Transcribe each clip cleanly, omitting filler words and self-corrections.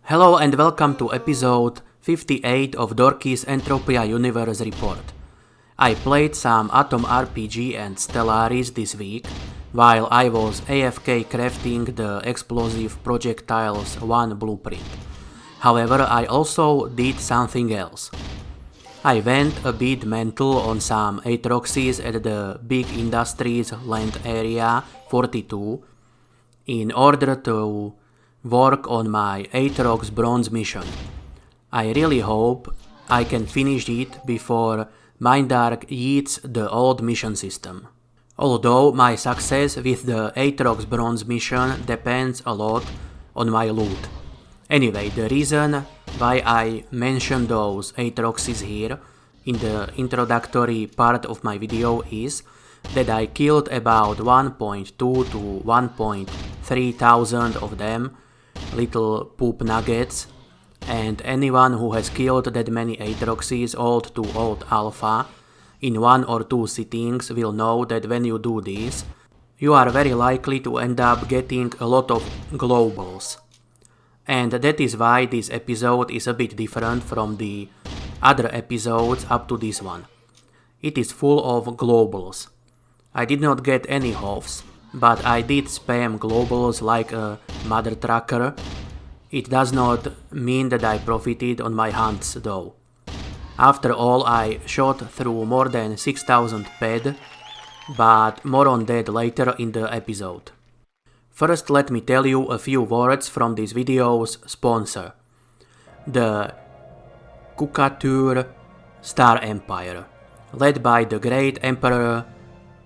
Hello and welcome to episode 58 of Dorki's Entropia Universe report. I played some Atom RPG and Stellaris this week, while I was AFK crafting the explosive projectiles 1 blueprint. However, I also did something else. I went a bit mental on some Atroxes at the Big Industries land area 42 in order to work on my Atrox bronze mission. I really hope I can finish it before Mindark yeets the old mission system. Although my success with the Atrox bronze mission depends a lot on my loot. Anyway, the reason why I mention those Atroxes here in the introductory part of my video is that I killed about 1.2 to 1.3 thousand of them, little poop nuggets, and anyone who has killed that many Atroxes old to old alpha in 1 or 2 sittings will know that when you do this, you are very likely to end up getting a lot of globals. And that is why this episode is a bit different from the other episodes up to this one. It is full of globals. I did not get any hoffs, but I did spam globals like a mother trucker. It does not mean that I profited on my hunts though. After all, I shot through more than 6000 ped, but more on that later in the episode. First, let me tell you a few words from this video's sponsor, the Kukatur Star Empire, led by the great Emperor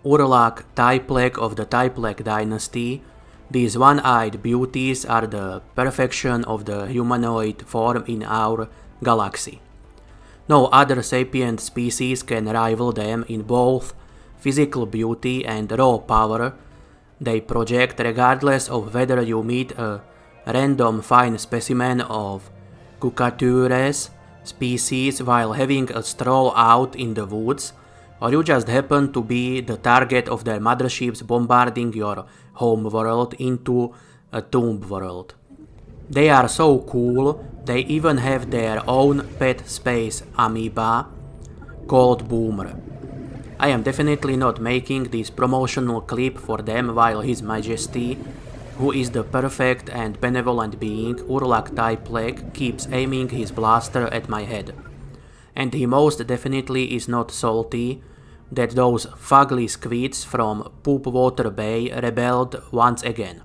Urlak Typlek of the Typlek dynasty. These one-eyed beauties are the perfection of the humanoid form in our galaxy. No other sapient species can rival them in both physical beauty and raw power they project, regardless of whether you meet a random fine specimen of Kukatures species while having a stroll out in the woods, or you just happen to be the target of their motherships bombarding your home world into a tomb world. They are so cool, they even have their own pet space amoeba called Boomer. I am definitely not making this promotional clip for them while His Majesty, who is the perfect and benevolent being, Urlak Typlek, keeps aiming his blaster at my head. And he most definitely is not salty that those fugly squids from Poopwater Bay rebelled once again.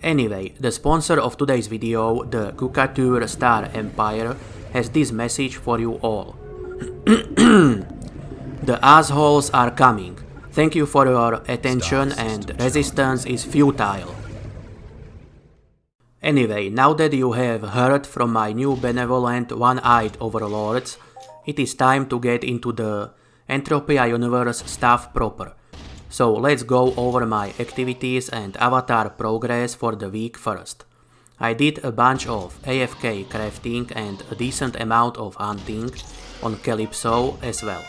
Anyway, the sponsor of today's video, the Kukatur Star Empire, has this message for you all. The assholes are coming. Thank you for your attention, and resistance is futile. Anyway, now that you have heard from my new benevolent one-eyed overlords, it is time to get into the Entropia Universe stuff proper. So let's go over my activities and avatar progress for the week first. I did a bunch of AFK crafting and a decent amount of hunting on Calypso as well.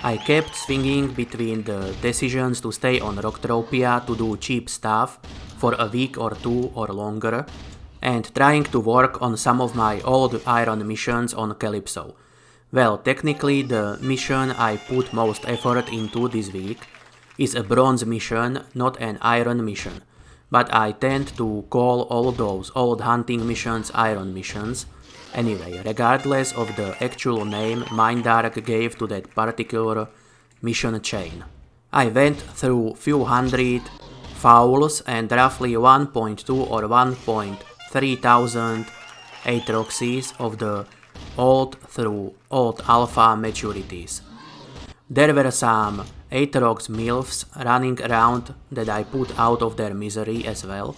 I kept swinging between the decisions to stay on Rocktropia to do cheap stuff for a week or 2 or longer, and trying to work on some of my old iron missions on Calypso. Well, technically the mission I put most effort into this week is a bronze mission, not an iron mission, but I tend to call all those old hunting missions iron missions. Anyway, regardless of the actual name Mindark gave to that particular mission chain. I went through few hundred fouls and roughly 1.2 or 1.3 thousand Atroxes of the old through old alpha maturities. There were some Atrox MILFs running around that I put out of their misery as well,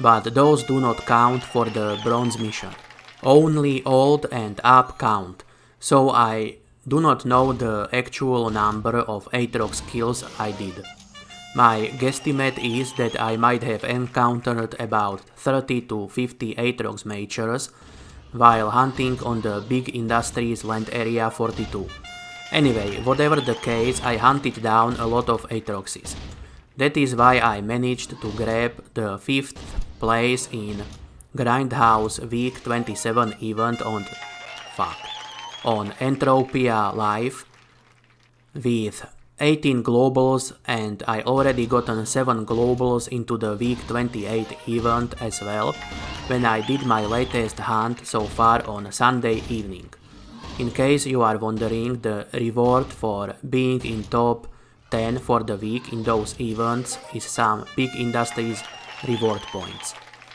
but those do not count for the bronze mission. Only old and up count, so I do not know the actual number of Atrox kills I did. My guesstimate is that I might have encountered about 30 to 50 Atrox matures while hunting on the Big Industries land area 42. Anyway, whatever the case, I hunted down a lot of Atroxes. That is why I managed to grab the 5th place in Grindhouse Week 27 event on Entropia Live with 18 globals, and I already gotten 7 globals into the Week 28 event as well when I did my latest hunt so far on Sunday evening. In case you are wondering, the reward for being in top 10 for the week in those events is some big industries reward points.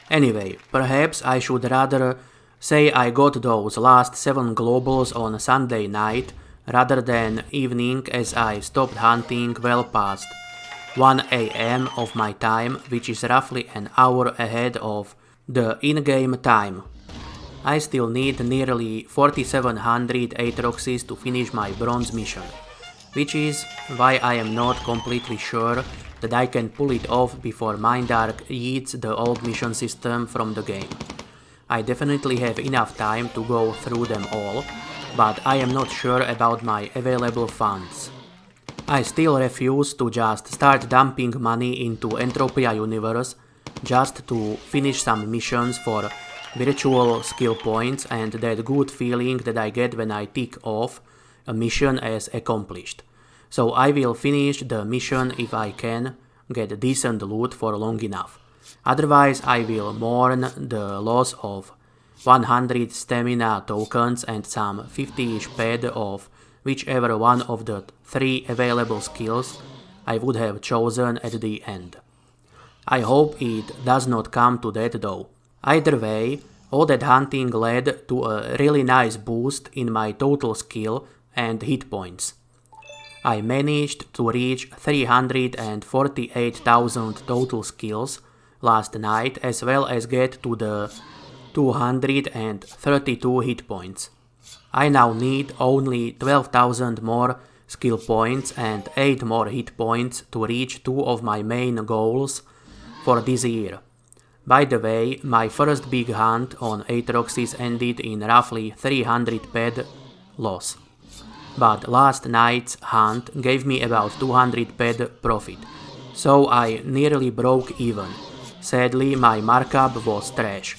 Anyway, perhaps I should rather say I got those last 7 globals on Sunday night rather than evening, as I stopped hunting well past 1 AM of my time, which is roughly an hour ahead of the in-game time. I still need nearly 4700 Atroxes to finish my bronze mission, which is why I am not completely sure that I can pull it off before Mindark eats the old mission system from the game. I definitely have enough time to go through them all, but I am not sure about my available funds. I still refuse to just start dumping money into Entropia Universe just to finish some missions for virtual skill points and that good feeling that I get when I tick off a mission as accomplished. So I will finish the mission if I can get decent loot for long enough. Otherwise I will mourn the loss of 100 stamina tokens and some 50-ish pad of whichever one of the 3 available skills I would have chosen at the end. I hope it does not come to that though. Either way, all that hunting led to a really nice boost in my total skill and hit points. I managed to reach 348,000 total skills last night, as well as get to the 232 hit points. I now need only 12,000 more skill points and 8 more hit points to reach 2 of my main goals for this year. By the way, my first big hunt on Atroxes ended in roughly 300 pad loss. But last night's hunt gave me about 200 pad profit, so I nearly broke even. Sadly, my markup was trash.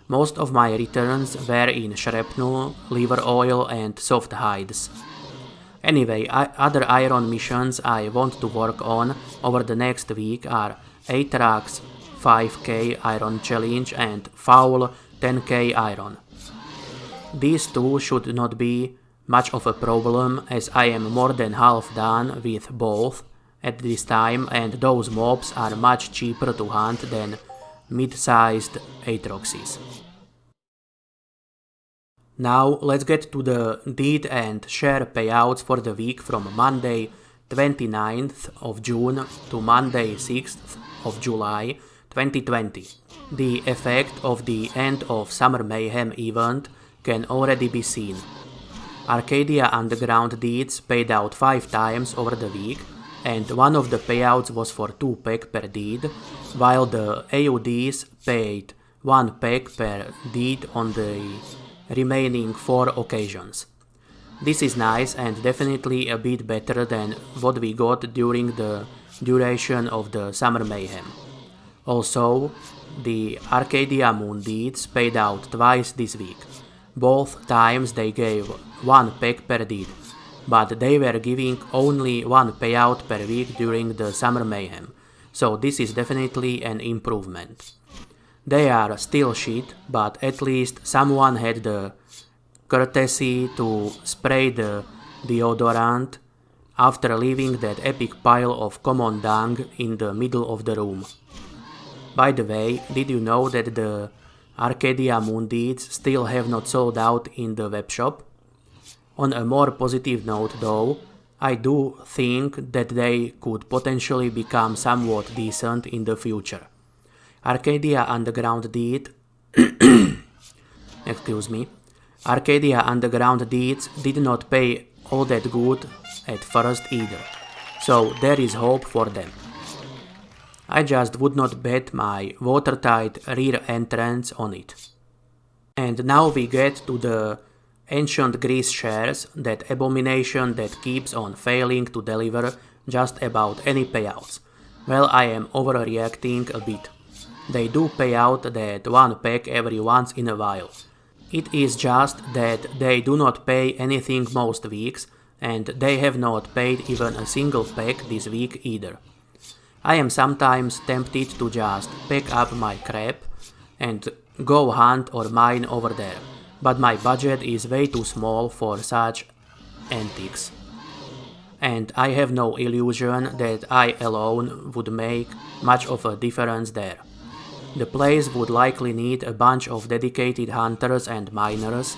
Most of my returns were in shrapnel, liver oil and soft hides. Anyway, other iron missions I want to work on over the next week are Atrox 5k iron challenge and Foul 10k iron. These two should not be much of a problem, as I am more than half done with both at this time, and those mobs are much cheaper to hunt than mid-sized Atroxes. Now let's get to the Deed and Share payouts for the week from Monday 29th of June to Monday 6th of July 2020. The effect of the End of Summer Mayhem event can already be seen. Arcadia Underground Deeds paid out 5 times over the week, and one of the payouts was for 2 peg per deed, while the AUDs paid 1 peg per deed on the remaining 4 occasions. This is nice and definitely a bit better than what we got during the duration of the Summer Mayhem. Also, the Arcadia Moon Deeds paid out twice this week. Both times they gave 1 peg per deed, but they were giving only 1 payout per week during the Summer Mayhem, so this is definitely an improvement. They are still shit, but at least someone had the courtesy to spray the deodorant after leaving that epic pile of common dung in the middle of the room. By the way, did you know that the Arcadia Moon Deeds still have not sold out in the webshop? On a more positive note though, I do think that they could potentially become somewhat decent in the future. Arcadia Underground Deed Arcadia Underground Deeds did not pay all that good at first either, so there is hope for them. I just would not bet my watertight rear entrance on it. And now we get to the Ancient Grease shares, that abomination that keeps on failing to deliver just about any payouts. Well, I am overreacting a bit. They do pay out that one pack every once in a while. It is just that they do not pay anything most weeks, and they have not paid even a single pack this week either. I am sometimes tempted to just pack up my crap and go hunt or mine over there, but my budget is way too small for such antics. And I have no illusion that I alone would make much of a difference there. The place would likely need a bunch of dedicated hunters and miners,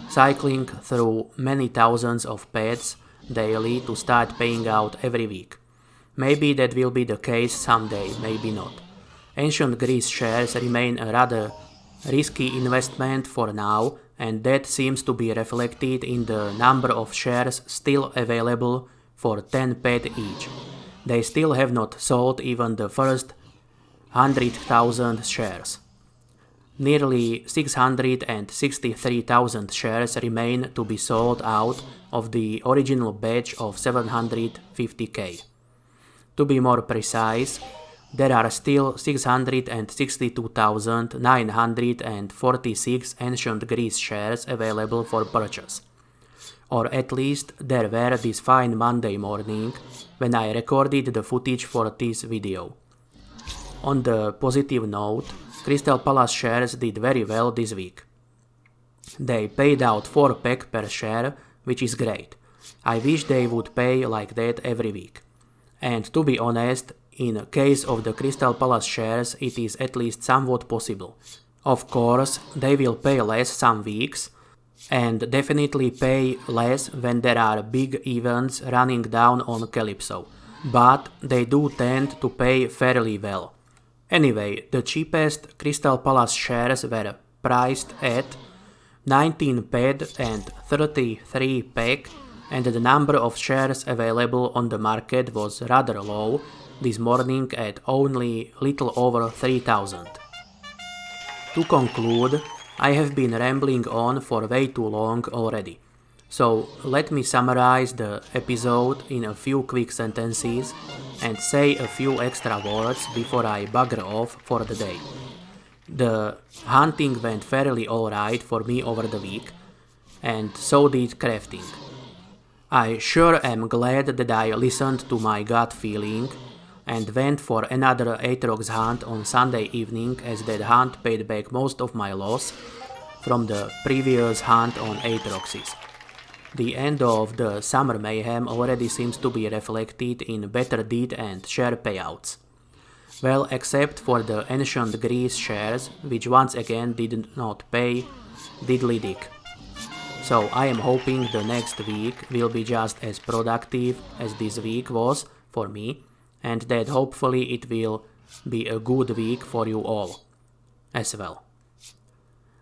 cycling through many thousands of pets daily to start paying out every week. Maybe that will be the case someday, maybe not. Ancient Greece shares remain a rather risky investment for now, and that seems to be reflected in the number of shares still available for 10 pet each. They still have not sold even the first 100,000 shares. Nearly 663,000 shares remain to be sold out of the original batch of 750k. To be more precise, there are still 662,946 ancient Greece shares available for purchase. Or at least there were this fine Monday morning when I recorded the footage for this video. On the positive note, Crystal Palace shares did very well this week. They paid out 4 pack per share, which is great. I wish they would pay like that every week. And to be honest, in case of the Crystal Palace shares, it is at least somewhat possible. Of course, they will pay less some weeks, and definitely pay less when there are big events running down on Calypso, but they do tend to pay fairly well. Anyway, the cheapest Crystal Palace shares were priced at 19 ped and 33 pack, and the number of shares available on the market was rather low this morning at only little over 3,000. To conclude, I have been rambling on for way too long already, so let me summarize the episode in a few quick sentences and say a few extra words before I bugger off for the day. The hunting went fairly alright for me over the week, and so did crafting. I sure am glad that I listened to my gut feeling and went for another Atrox hunt on Sunday evening, as that hunt paid back most of my loss from the previous hunt on Atroxes. The end of the summer mayhem already seems to be reflected in better deed and share payouts. Well, except for the ancient Greece shares, which once again did not pay diddly dick. So I am hoping the next week will be just as productive as this week was for me, and that hopefully it will be a good week for you all as well.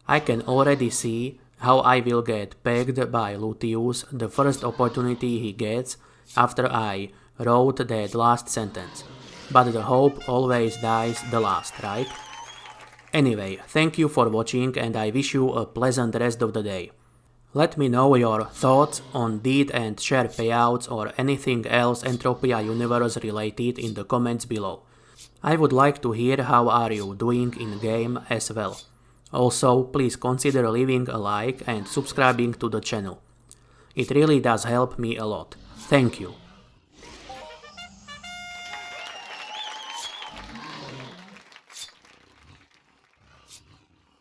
I can already see how I will get pegged by Lucius the first opportunity he gets after I wrote that last sentence, but the hope always dies the last, right? Anyway, thank you for watching, and I wish you a pleasant rest of the day. Let me know your thoughts on deed and share payouts or anything else Entropia Universe related in the comments below. I would like to hear how are you doing in game as well. Also, please consider leaving a like and subscribing to the channel. It really does help me a lot. Thank you.